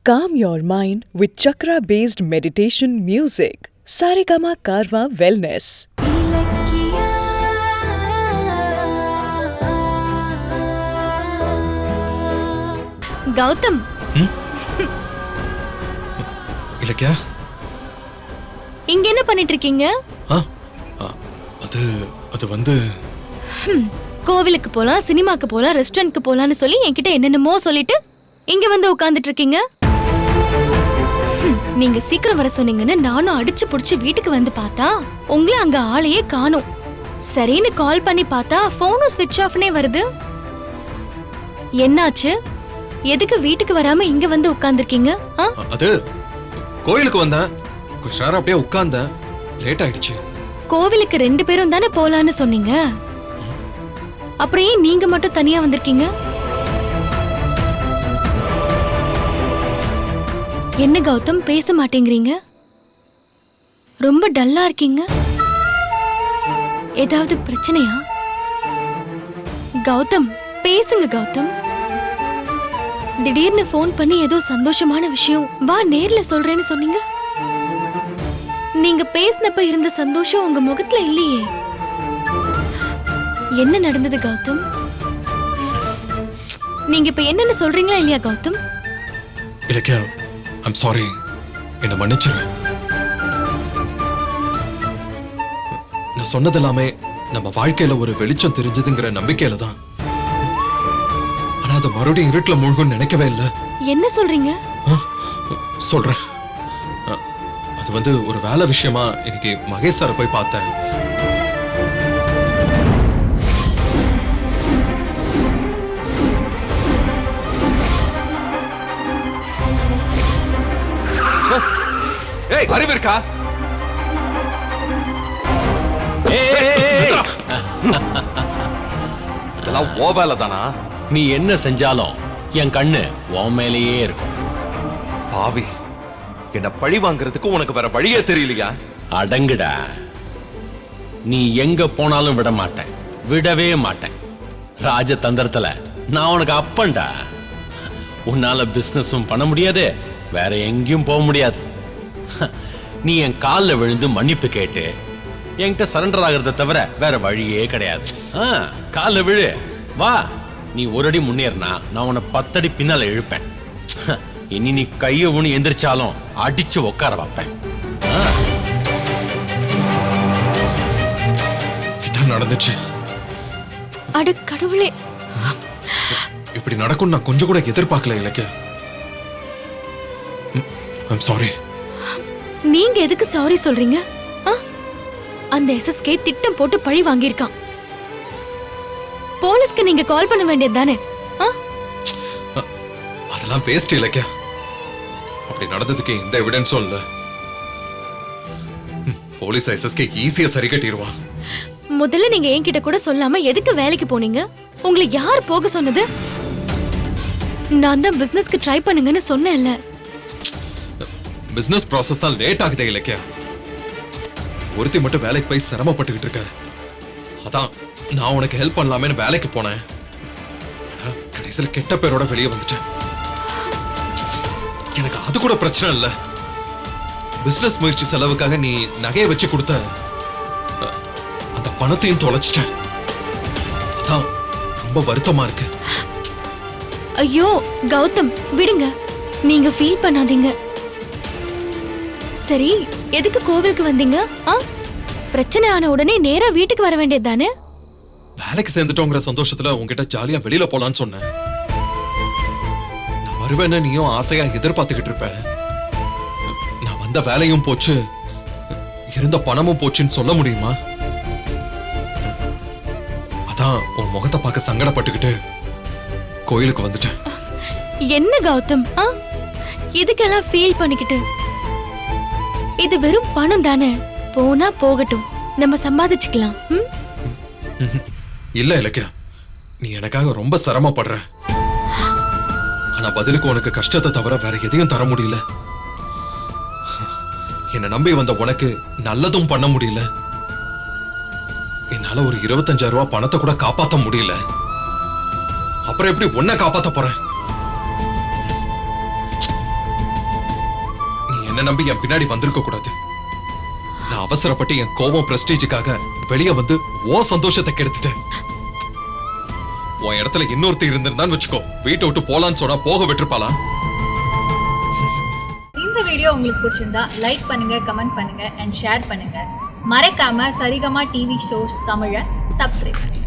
Calm your mind with chakra-based meditation music. Saregama Karwa Wellness. Gautham Ilakkiya, இங்க என்ன பண்ணிட்டு இருக்கீங்க? அது வந்து கோவிலுக்கு போலாம், சினிமாக்கு போலாம், ரெஸ்டாரண்ட்க்கு போலாம்னு சொல்லி என்கிட்ட என்னென்னமோ சொல்லிட்டு இங்க வந்து உட்கார்ந்துட்டு இருக்கீங்க. நீங்க சீக்கிரம் வர சொன்னீங்கன்னு நானும் அடிச்சு புடிச்சு வீட்டுக்கு வந்து பார்த்தா உங்களை அங்க ஆளையே காணோம். சரின்னு கால் பண்ணி பார்த்தா போனும் ஸ்விட்ச் ஆஃப்னே வருது. என்னாச்சு? எதுக்கு வீட்டுக்கு வராம இங்க வந்து உட்கார்ந்துருக்கீங்க? அது கோயிலுக்கு வந்தேன், கொஞ்ச நேரம் அப்படியே உட்கார்ந்தேன், லேட் ஆயிடுச்சு. கோவிலுக்கு 2 பேரும் தானே போலான்னு சொன்னீங்க, அப்புறம் ஏன் நீங்க மட்டும் தனியா வந்திருக்கீங்க? என்ன கௌதம் பேச மாட்டேங்கிறீங்க? ரொம்ப டல்லா இருக்கீங்க. ஏதாவது பிரச்சனையா? கௌதம் பேசுங்க கௌதம். திடீர்னு போன் பண்ணி ஏதோ சந்தோஷமான விஷயம் வா நேர்ல சொல்றேன்னு சொன்னீங்க. நீங்க பேசினப்ப இருந்த சந்தோஷம் உங்க முகத்துல இல்லையே. என்ன நடந்தது கௌதம்? நீங்க இப்ப என்னன்னு சொல்றீங்களா இல்லையா கௌதம்? இலக்கியா, ஐம் சாரி, என்ன மன்னிச்சிரு. நான் சொன்னது எல்லாமே நம்ம வாழ்க்கையில ஒரு வெளிச்சம் தெரிஞ்சதுங்கிற நம்பிக்கையில தான். ஆனா அது மறுபடியும் இருட்டுல மூழ்கும் நினைக்கவே இல்லை. என்ன சொல்றீங்க? சொல்றேன். அது வந்து ஒரு வேலை விஷயமா இன்னைக்கு மகேஷ் சாரை போய் பார்த்தேன். அறிவு இருக்கா? இதெல்லாம் ஓ வேலை தானா? நீ என்ன செஞ்சாலும் என் கண்ணு உன் மேலேயே இருக்கும். பாவி, என்ன பழி வாங்குறதுக்கு உனக்கு வேற வழியே தெரியலையா? அடங்குடா, நீ எங்க போனாலும் விட மாட்டேன், விடவே மாட்டேன். ராஜதந்திரத்துல நான் உனக்கு அப்பன்டா. உன்னால பிசினஸும் பண்ண முடியாது, வேற எங்கேயும் போக முடியாது. நீ என் காலில் விழுந்து மன்னிப்பு கேட்டு என்கிட்ட சரண்டர் ஆகிறத தவிர வேற வழியே கிடையாது. காலில் விழு, வா. நீ ஒரு அடி முன்னேறினா நான் உன்னை 10 அடி பின்னால இழுப்பேன். இனி நீ கையை ஊனி எந்திரிச்சாலும் அடிச்சு உட்கார வைப்பேன். இதான் நடந்துச்சு. அட கடவுளே, இப்படி நடக்கும் நான் கொஞ்சம் கூட எதிர்பார்க்கல இலக்கியா. I'm sorry. நீங்க எதுக்கு சாரி சொல்றீங்க? அந்த எஸ்எஸ்கே திட்டம் போட்டு பழி வாங்கியிருக்கான். போலீஸ்க்கு நீங்க கால் பண்ண வேண்டியது தானே? அதெல்லாம் வேஸ்ட் இலக்கியா. அப்படி நடந்ததுக்கு எந்த எவிடன்ஸும் இல்ல. போலீஸ் எஸ்எஸ்கே ஈஸியா சரி கட்டிடுவான். முதல்ல நீங்க என்கிட்ட கூட சொல்லாம எதுக்கு வேலைக்கு போனீங்க? உங்களை யார் போக சொன்னது? நான் தான் பிசினஸ்க்கு ட்ரை பண்ணுங்கன்னு சொன்னேன்ல. பிசினஸ் ப்ராசஸ் தான் லேட் ஆகுதே இலக்கியா. ஒருத்தி மட்டும் வேலைக்கு போய் சிரமப்பட்டுக்கிட்டு இருக்க. அதான் நான் உனக்கு ஹெல்ப் பண்ணலாமேன்னு வேலைக்கு போனேன். கடைசியில் கெட்ட பேரோட வெளியே வந்துட்டேன். எனக்கு அது கூட பிரச்சனை இல்ல. பிசினஸ் முயற்சி செலவுக்காக நீ நகையை வச்சு கொடுத்த அந்த பணத்தையும் தொலைச்சிட்டேன். அதான் ரொம்ப வருத்தமா இருக்கு. ஐயோ கௌதம், விடுங்க, நீங்க ஃபீல் பண்ணாதீங்க. சரி, எதுக்கு கோவிலுக்கு வந்தீங்க? பிரச்சனை ஆன உடனே நேரா வீட்டுக்கு வர வேண்டியது தானே? வேலைக்கு சேர்ந்துட்டோங்கிற சந்தோஷத்துல உங்ககிட்ட ஜாலியா வெளியில போலான்னு சொன்னேன். நான் வருவேன்னு நீயும் ஆசையா எதிர்பார்த்துக்கிட்டு இருப்ப. நான் வந்த வேலையும் போச்சு, இருந்த பணமும் போச்சுன்னு சொல்ல முடியுமா? அதான் உன் முகத்தை பார்க்க சங்கடப்பட்டுக்கிட்டு கோயிலுக்கு வந்துட்டேன். என்ன கௌதம், இதுக்கெல்லாம் ஃபீல் பண்ணிக்கிட்டு? இது வெறும் பணம் தானே, போனா போகட்டும், நம்ம சம்பாதிச்சுக்கலாம். இல்ல இலக்கியா, நீ எனக்காக ரொம்ப சிரமப்படுற. ஆனா பதிலுக்கு உனக்கு கஷ்டத்தை தவிர வேற எதையும் தர முடியல. என்ன நம்பி வந்த உனக்கு நல்லதும் பண்ண முடியல. என்னால ஒரு 25,000 ரூபாய் பணத்தை கூட காப்பாத்த முடியல. அப்புறம் எப்படி உன்னை காப்பாத்த போறேன்? என்ன நம்பி என் பின்னாடி வந்திருக்க கூடாது. நான் அவசரப்பட்டு என் கோவம் பிரஸ்டீஜுக்காக வெளியே வந்து ஓ சந்தோஷத்தை கெடுத்துட்டேன். உன் இடத்துல இன்னொருத்தர் இருந்திருந்தான்னு வச்சுக்கோ, வீட்டை விட்டு போலான்னு சொன்னா போக விட்டுருப்பாளா? இந்த வீடியோ உங்களுக்கு பிடிச்சிருந்தா லைக் பண்ணுங்க, கமெண்ட் பண்ணுங்க அண்ட் ஷேர் பண்ணுங்க. மறக்காம சரிகமா டிவி ஷோஸ் தமிழை சப்ஸ்கிரைப் பண்ணுங்க.